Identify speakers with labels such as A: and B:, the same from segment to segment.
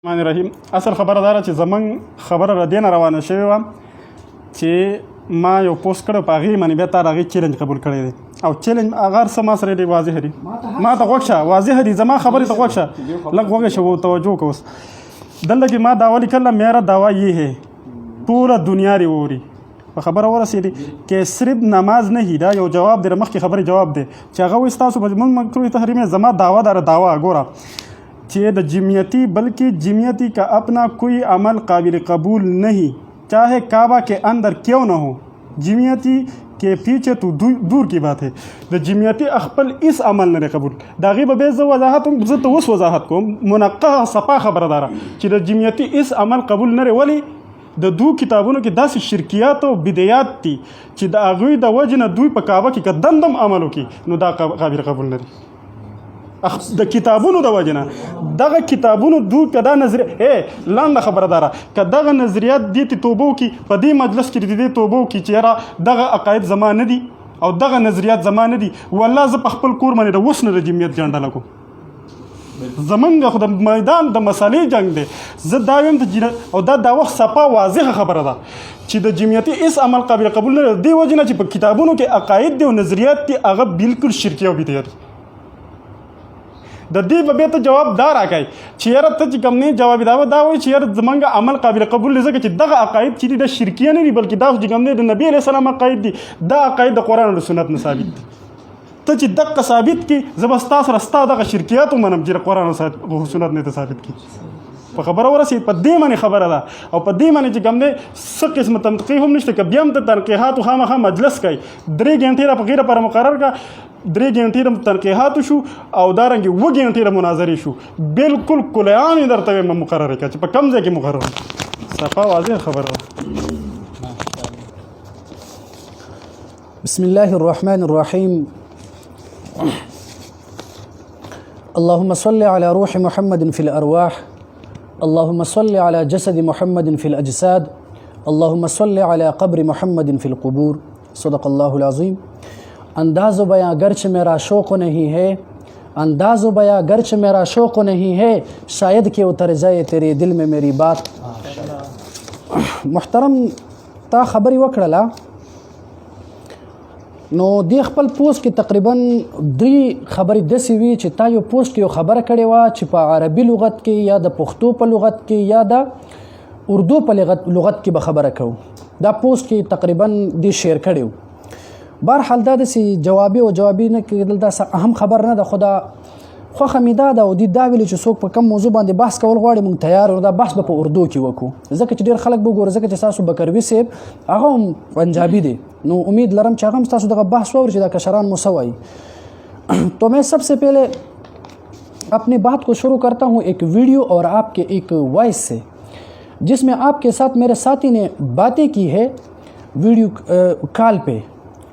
A: الرحمن الرحیم. اصل خبره داره چې زمون خبره را دینه روانه شوې وه چې ما یو پوسټ کړو په هغې باندې بیا تا د هغې چیلنج قبول کړی دی او چیلنج هغه هر څه ما سره ډېر واضح دي، ما ته غوږ شه، واضح دي، زما خبرې ته غوږ شه، لږ غوږ شه و توجه وکړه. اوس دلته کې ما دعوه لیکله میرا دعوه یہ ہے ټوله دنیا دې ووري په خبره ورسېدې که صرف نماز نه هي. دا یو جواب دی، مخکې خبرې جواب دی چې هغه وایي ستاسو په زموږ مکروه تحریم زما دعوه داره دعوه ګوره چې د جمعیتی بلکہ جمعیتی کا اپنا کوئی عمل قابل قبول نہیں چاہے کعبہ کے اندر کیوں نہ ہو، جمعیتی کے پیچھے تو دور کی بات ہے. د جمعیتی خپل اس عمل نه قبول دا غي به زه وضاحت زه ته اوس وضاحت کوم منقه صفا خبردار چې د جمعیتی اس عمل قبول نه ولی د دو کتابونو کې داسې شرکیات او بدعات دي چې د هغوی د وجه نه دوی په کعبه کې دندم عملو کې نو دا قابل قبول نه دي. د کتابونو د وجه نه دغه کتابونو دوی که دا نظریه لاندې خبرداره که دغه نظریات دې ته توبه وکړي په دې مجلس کې د دې توبه وکړي چې یاره دغه عقاید زما نه دي او دغه نظریات زما نه دي، والله زه په خپل کور باندې د اوس نه د جمعیت جنډه لګوم. زمونږ خو د میدان د مسالې جنګ دی. زه دا وایم او دا وخت صفا واضحه خبره ده چې د جمعیتي اس عمل قابل قبول نه دی، دې وجه نه چې په کتابونو کې عقاید دي او نظریات دي هغه بالکل شرکي او بدعت دي. د دې به ته جواب دا راکړئ چې یاره ته چې کوم نه جواب دا وایي چې یاره زمونږ عمل قابل قبول دی ځکه چې دغه عقاید چې دي د شرکیه نه دي بلکې دا چې کوم نه د نبي علیه السلام عقاید دي، دا عقاید د قرآن او سنت نه ثابت دي. ته چې دقه ثابت کړي زه به ستا سره ستا دغه شرکیات ومنم چې د قرآن او سنت نه ته ثابت کړي. په خبره ورسېد په دې باندې خبره ده او په دې باندې چې کوم دی څه قسمه تنقیح هم نشته. که بیا هم ته تنقیحاتو خامخا مجلس کوي 3 غنټې را په غیره پر مقرر کړه، 3 غنټې د تنقیحاتو شو او دارنګې 2 غنټې د مناظرې شو، بالکل کلیان یې درته وایم مقرره کړه چې په کوم ځای کې مقرره صفا واضح خبره ده.
B: بسم الله الرحمن الرحيم. اللهم صل على روح محمد في الأرواح، اللهم صل على جسد محمد في الأجساد، اللهم صل على قبر محمد في القبور. صدق الله العظیم. انداز و بیاں گرچہ میرا شوق نہیں ہے، انداز و بیاں گرچہ میرا شوق نہیں ہے، شاید کہ اتر جائے تیرے دل میں میری بات. محترم تا خبری وکړه نو دی خپل پوسټ کې تقریبا 3 خبرې داسې وي چې تا یو پوسټ کې یو خبره کړې وه چې په عربي لغت کې یا د پښتو په لغت کې یا د اردو په لغت کې به خبره کوو. دا پوسټ کې تقریبا دی شیر کړی و. بهرحال دا داسې جوابي نه کېدل دا اهم خبر نه ده، خو دا خوښه مې دا ده او دا ویلي چې څوک په کوم موضوع باندې بحث کول غواړي موږ تیار یو. دا بحث به په اردو کې وکړو ځکه چې ډېر خلک به ګوره ځکه چې ستاسو بکروي صاحب هغه هم پنجابي دی نو امید لرم چې هغه هم ستاسو دغه بحث واوري چې دا کشران مو څه وایي. تو میں سب سے پہلے اپنی بات کو شروع کرتا ہوں ایک ویڈیو اور آپ کے ایک وائس سے جس میں آپ کے ساتھ میرے ساتھی نے باتیں کی ہے ویڈیو کال پہ،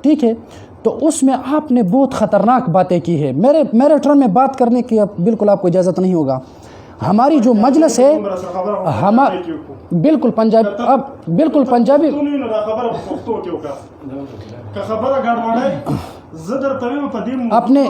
B: ٹھیک ہے. تو اس میں آپ نے بہت خطرناک باتیں کی ہے. میرے ٹرن میں بات کرنے کی بالکل آپ کو اجازت نہیں ہوگا. ہماری جو مجلس ہے بالکل پنجابی اب بالکل پنجابی اپنے